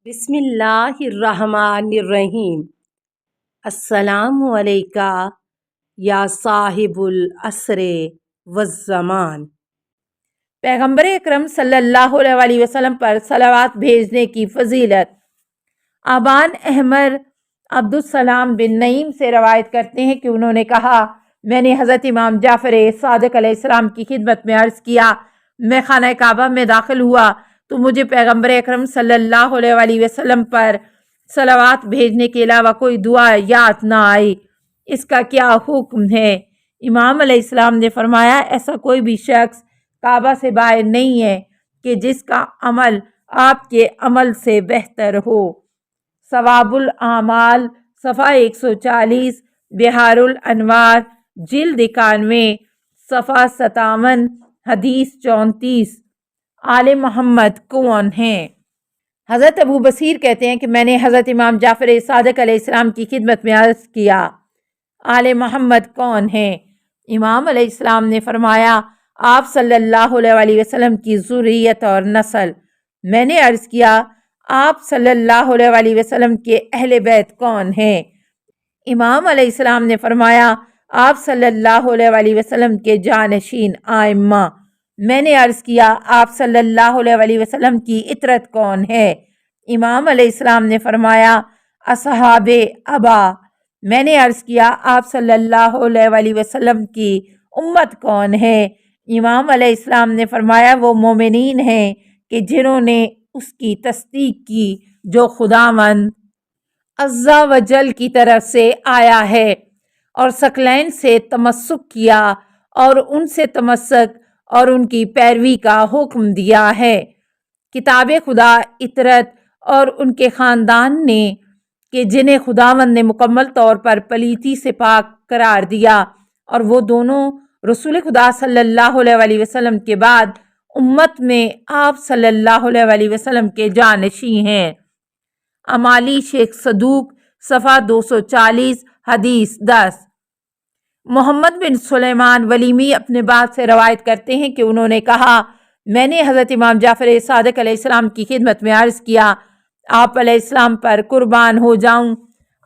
بسم اللہ الرحمن الرحیم۔ السلام علیکہ یا صاحب العصر والزمان۔ پیغمبر اکرم صلی اللہ علیہ وسلم پر صلوات بھیجنے کی فضیلت۔ ابان احمر عبدالسلام بن نعیم سے روایت کرتے ہیں کہ انہوں نے کہا، میں نے حضرت امام جعفر صادق علیہ السلام کی خدمت میں عرض کیا، میں خانہ کعبہ میں داخل ہوا تو مجھے پیغمبر اکرم صلی اللہ علیہ وسلم پر صلوات بھیجنے کے علاوہ کوئی دعا یاد نہ آئی، اس کا کیا حکم ہے؟ امام علیہ السلام نے فرمایا، ایسا کوئی بھی شخص کعبہ سے باہر نہیں ہے کہ جس کا عمل آپ کے عمل سے بہتر ہو۔ ثواب الاعمال صفحہ 140، بحار الانوار جلد 91 صفحہ 57، حدیث 34۔ آل محمد کون ہیں؟ حضرت ابو بصیر کہتے ہیں کہ میں نے حضرت امام جعفر صادق علیہ السلام کی خدمت میں عرض کیا، آل محمد کون ہیں؟ امام علیہ السلام نے فرمایا، آپ صلی اللہ علیہ وسلم کی ذریت اور نسل۔ میں نے عرض کیا، آپ صلی اللہ علیہ وسلم کے اہل بیت کون ہیں؟ امام علیہ السلام نے فرمایا، آپ صلی اللہ علیہ وسلم کے جانشین ائمہ۔ میں نے عرض کیا، آپ صلی اللہ علیہ وسلم کی اطرت کون ہے؟ امام علیہ السلام نے فرمایا، اصحاب ابا۔ میں نے عرض کیا، آپ صلی اللہ علیہ وسلم کی امت کون ہے؟ امام علیہ السلام نے فرمایا، وہ مومنین ہیں کہ جنہوں نے اس کی تصدیق کی جو خداوند عز و جل کی طرف سے آیا ہے، اور ثقلین سے تمسک کیا اور ان سے تمسک اور ان کی پیروی کا حکم دیا ہے۔ کتاب خدا، اطرت اور ان کے خاندان نے کہ جنہیں خداوند نے مکمل طور پر پلیتی سے پاک قرار دیا، اور وہ دونوں رسول خدا صلی اللہ علیہ وسلم کے بعد امت میں آپ صلی اللہ علیہ وسلم کے جانشین ہیں۔ امالی شیخ صدوق صفحہ 240، حدیث 10۔ محمد بن سلیمان ولیمی اپنے باپ سے روایت کرتے ہیں کہ انہوں نے کہا، میں نے حضرت امام جعفر صادق علیہ السلام کی خدمت میں عرض کیا، آپ علیہ السلام پر قربان ہو جاؤں،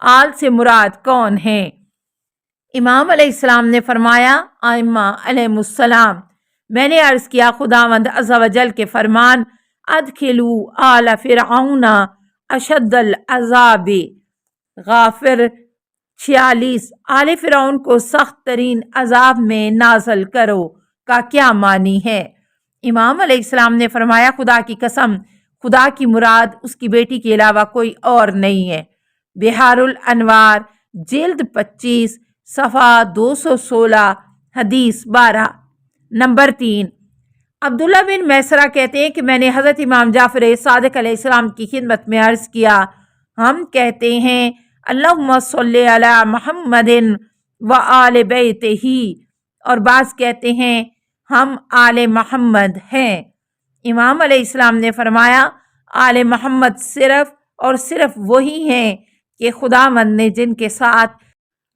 آل سے مراد کون ہیں؟ امام علیہ السلام نے فرمایا، ائمہ علیہم السلام۔ میں نے عرض کیا، خداوند عز و جل کے فرمان، ادخلوا آل فرعون اشد العذاب، غافر 46۔ آل فرعون کو سخت ترین عذاب میں نازل کرو کا کیا معنی ہے؟ امام علیہ السلام نے فرمایا، خدا کی قسم، خدا کی مراد اس کی بیٹی کے علاوہ کوئی اور نہیں ہے۔ بحار الانوار جلد 25 صفحہ 216، حدیث 12۔ نمبر 3، عبداللہ بن میسرہ کہتے ہیں کہ میں نے حضرت امام جعفر صادق علیہ السلام کی خدمت میں عرض کیا، ہم کہتے ہیں، اللہم صلی علی محمد و آل بیتہ، اور بعض کہتے ہیں ہم آل محمد ہیں۔ امام علیہ السلام نے فرمایا، آل محمد صرف اور صرف وہی ہیں کہ خداوند نے جن کے ساتھ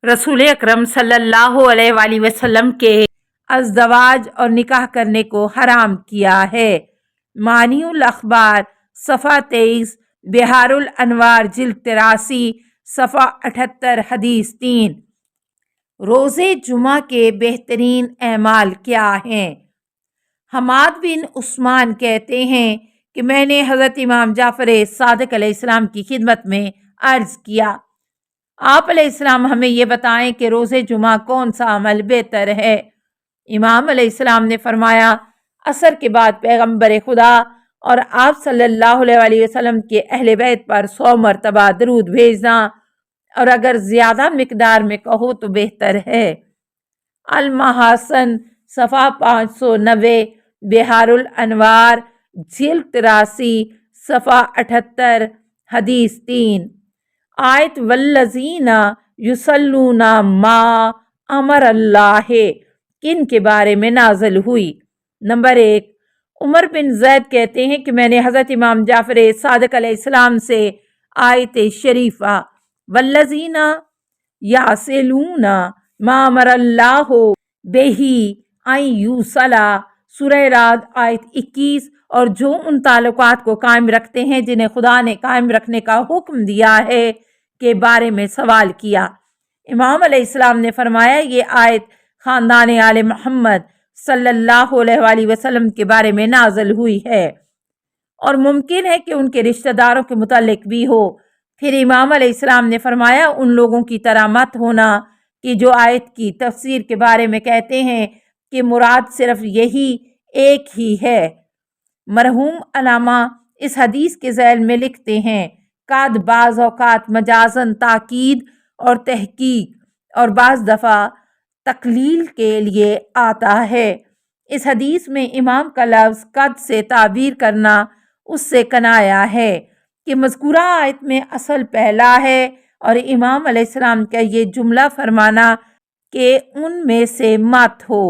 رسول اکرم صلی اللہ علیہ وسلم کے ازدواج اور نکاح کرنے کو حرام کیا ہے۔ معنی الاخبار صفحہ 23، بحار الانوار جلد 83 صفحہ 78، حدیث 3۔ روزے جمعہ کے بہترین اعمال کیا ہیں؟ حماد بن عثمان کہتے ہیں کہ میں نے حضرت امام جعفر صادق علیہ السلام کی خدمت میں عرض کیا، آپ علیہ السلام ہمیں یہ بتائیں کہ روزے جمعہ کون سا عمل بہتر ہے؟ امام علیہ السلام نے فرمایا، عصر کے بعد پیغمبر خدا اور آپ صلی اللہ علیہ وسلم کے اہل بیت پر 100 مرتبہ درود بھیجنا، اور اگر زیادہ مقدار میں کہو تو بہتر ہے۔ المحاسن صفحہ 590، بحار الانوار جلد 83 صفحہ 78، حدیث 3۔ آیت والذین یصلون ما امر اللہ کن کے بارے میں نازل ہوئی؟ نمبر 1، عمر بن زید کہتے ہیں کہ میں نے حضرت امام جعفر صادق علیہ السلام سے آیت شریفہ والذین یصلون ما امر اللہ بہ ان یوصل سورہ رعد آیت 21 اور جو ان تعلقات کو قائم رکھتے ہیں جنہیں خدا نے قائم رکھنے کا حکم دیا ہے کے بارے میں سوال کیا۔ امام علیہ السلام نے فرمایا یہ آیت خاندان آل محمد صلی اللہ علیہ وآلہ وسلم کے بارے میں نازل ہوئی ہے اور ممکن ہے کہ ان کے رشتہ داروں کے متعلق بھی ہو۔ پھر امام علیہ السلام نے فرمایا ان لوگوں کی طرح مت ہونا کہ جو آیت کی تفسیر کے بارے میں کہتے ہیں کہ مراد صرف یہی ایک ہی ہے۔ مرحوم علامہ اس حدیث کے ذیل میں لکھتے ہیں قد بعض اوقات مجازن تاکید اور تحقیق اور بعض دفعہ تقلیل کے لیے آتا ہے۔ اس حدیث میں امام کا لفظ قد سے تعبیر کرنا اس سے کنایا ہے کہ مذکورہ آیت میں اصل پہلا ہے اور امام علیہ السلام کا یہ جملہ فرمانا کہ ان میں سے مت ہو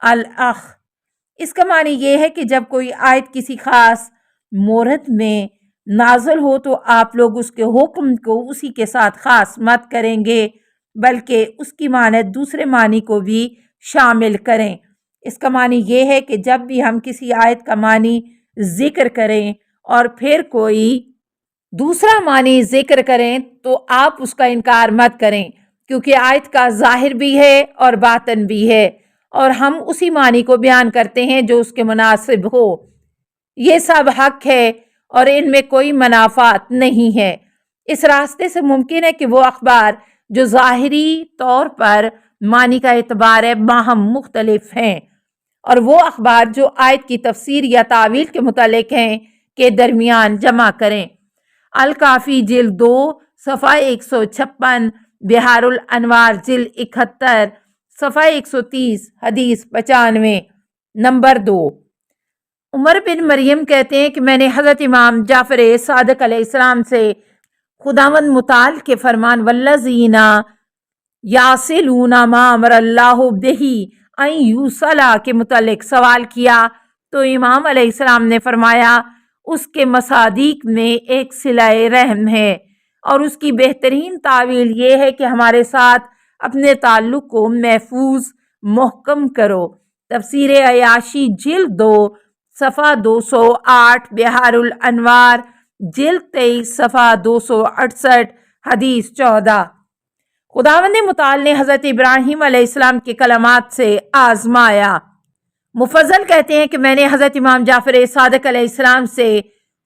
الاخ۔ اس کا معنی یہ ہے کہ جب کوئی آیت کسی خاص مورد میں نازل ہو تو آپ لوگ اس کے حکم کو اسی کے ساتھ خاص مت کریں گے بلکہ اس کی مانند دوسرے معنی کو بھی شامل کریں۔ اس کا معنی یہ ہے کہ جب بھی ہم کسی آیت کا معنی ذکر کریں اور پھر کوئی دوسرا معنی ذکر کریں تو آپ اس کا انکار مت کریں کیونکہ آیت کا ظاہر بھی ہے اور باطن بھی ہے اور ہم اسی معنی کو بیان کرتے ہیں جو اس کے مناسب ہو۔ یہ سب حق ہے اور ان میں کوئی منافات نہیں ہے۔ اس راستے سے ممکن ہے کہ وہ اخبار جو ظاہری طور پر معنی کا اعتبار ہے باہم مختلف ہیں اور وہ اخبار جو آیت کی تفسیر یا تعویل کے متعلق ہیں کے درمیان جمع کریں۔ الکافی جلد 2 صفحہ 156، بحار الانوار جلد 71 صفحہ 130، حدیث 95۔ نمبر 2، عمر بن مریم کہتے ہیں کہ میں نے حضرت امام جعفر صادق علیہ السلام سے خداوند متعال کے فرمان والذین یاصلون ما امر اللہ بہ ان یوصل کے متعلق سوال کیا تو امام علیہ السلام نے فرمایا اس کے مصادیق میں ایک صلہ رحم ہے اور اس کی بہترین تعویل یہ ہے کہ ہمارے ساتھ اپنے تعلق کو محفوظ محکم کرو۔ تفسیر عیاشی جلد 2 صفحہ 208، بحار الانوار جلد 23 صفحہ 268، حدیث 14۔ خداوند متعال نے حضرت ابراہیم علیہ السلام کے کلمات سے آزمایا۔ مفضل کہتے ہیں کہ میں نے حضرت امام جعفر صادق علیہ السلام سے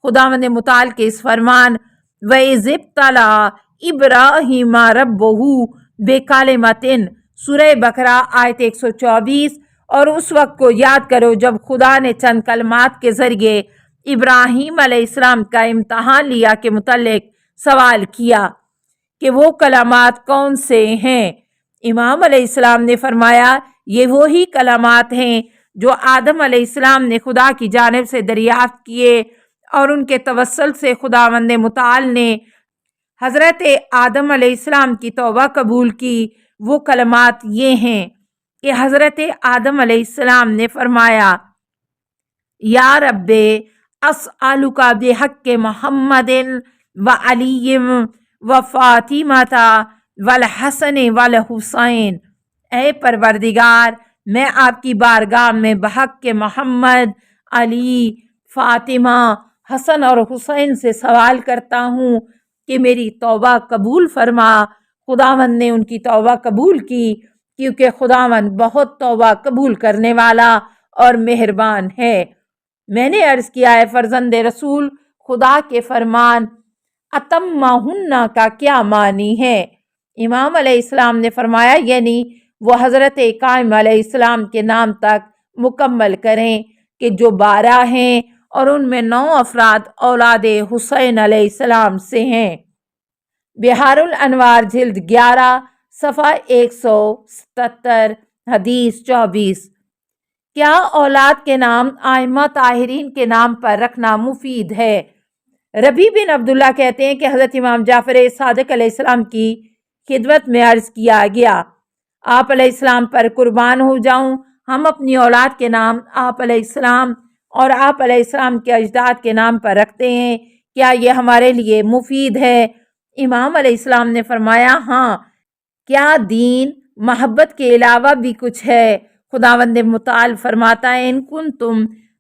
خداوند متعال کے اس فرمان وَإِذِ ابْتَلَىٰ إِبْرَاهِيمَ رَبُّهُ بِكَلِمَةٍ سورہ بقرہ آیت 124 اور اس وقت کو یاد کرو جب خدا نے چند کلمات کے ذریعے ابراہیم علیہ السلام کا امتحان لیا کے متعلق سوال کیا کہ وہ کلمات کون سے ہیں۔ امام علیہ السلام نے فرمایا یہ وہی کلمات ہیں جو آدم علیہ السلام نے خدا کی جانب سے دریافت کیے اور ان کے توسل سے خداوند متعال نے حضرت آدم علیہ السلام کی توبہ قبول کی۔ وہ کلمات یہ ہیں کہ حضرت آدم علیہ السلام نے فرمایا یا رب اسألک بحق محمد وعلی وفاطمہ والحسن والحسین، اے پروردگار میں آپ کی بارگاہ میں بحق محمد، علی، فاطمہ، حسن اور حسین سے سوال کرتا ہوں کہ میری توبہ قبول فرما۔ خداوند نے ان کی توبہ قبول کی کیونکہ خداوند بہت توبہ قبول کرنے والا اور مہربان ہے۔ میں نے عرض کیا ہے فرزند رسول خدا کے فرمان اتمہن کا کیا معنی ہے؟ امام علیہ السلام نے فرمایا یعنی وہ حضرت قائم علیہ السلام کے نام تک مکمل کریں کہ جو 12 ہیں اور ان میں 9 افراد اولاد حسین علیہ السلام سے ہیں۔ بحار الانوار جلد 11 صفحہ 177، حدیث 24۔ کیا اولاد کے نام ائمہ طاہرین کے نام پر رکھنا مفید ہے؟ ربیع بن عبداللہ کہتے ہیں کہ حضرت امام جعفر صادق علیہ السلام کی خدمت میں عرض کیا گیا آپ علیہ السلام پر قربان ہو جاؤں، ہم اپنی اولاد کے نام آپ علیہ السلام اور آپ علیہ السلام کے اجداد کے نام پر رکھتے ہیں، کیا یہ ہمارے لیے مفید ہے؟ امام علیہ السلام نے فرمایا ہاں، کیا دین محبت کے علاوہ بھی کچھ ہے؟ خداوند متعال فرماتا ہے ان کنتم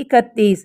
31।